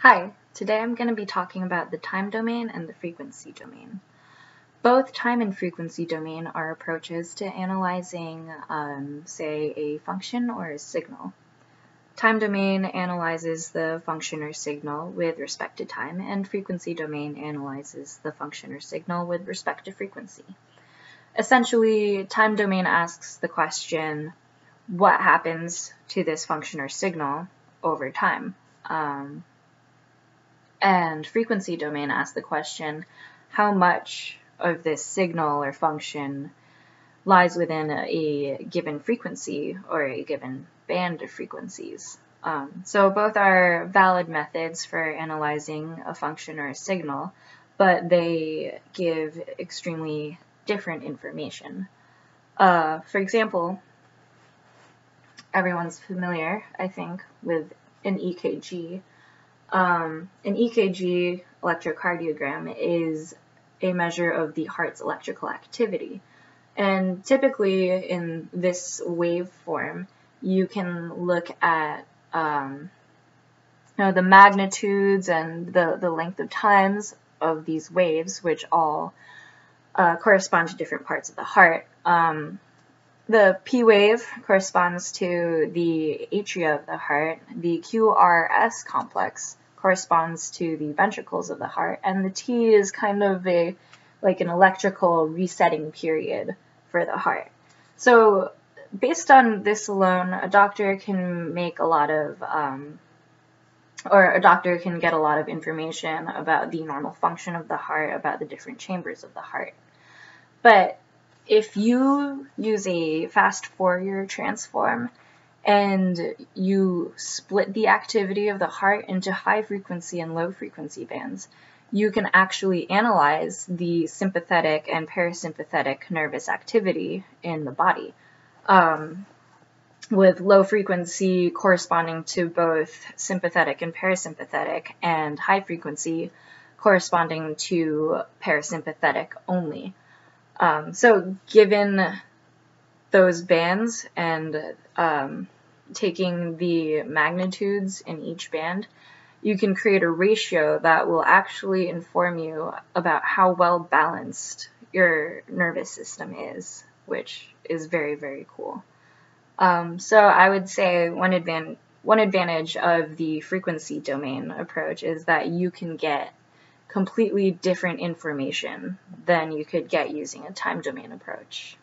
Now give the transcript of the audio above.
Hi, today I'm going to be talking about the time domain and the frequency domain. Both time and frequency domain are approaches to analyzing, say, a function or a signal. Time domain analyzes the function or signal with respect to time, and frequency domain analyzes the function or signal with respect to frequency. Essentially, time domain asks the question, what happens to this function or signal over time? And frequency domain asks the question, how much of this signal or function lies within a given frequency or a given band of frequencies. So both are valid methods for analyzing a function or a signal, but they give extremely different information. For example, everyone's familiar, I think, with an EKG. An EKG, electrocardiogram, is a measure of the heart's electrical activity. And typically in this waveform, you can look at the magnitudes and the length of times of these waves, which all correspond to different parts of the heart. The P wave corresponds to the atria of the heart, the QRS complex corresponds to the ventricles of the heart, and the T is kind of like an electrical resetting period for the heart. So based on this alone, a doctor can make a lot of, or a doctor can get a lot of information about the normal function of the heart, about the different chambers of the heart. But if you use a fast Fourier transform and you split the activity of the heart into high frequency and low frequency bands, you can actually analyze the sympathetic and parasympathetic nervous activity in the body, with low frequency corresponding to both sympathetic and parasympathetic, and high frequency corresponding to parasympathetic only. So given those bands and taking the magnitudes in each band, you can create a ratio that will actually inform you about how well balanced your nervous system is, which is very, very cool. So I would say one advantage of the frequency domain approach is that you can get completely different information than you could get using a time domain approach.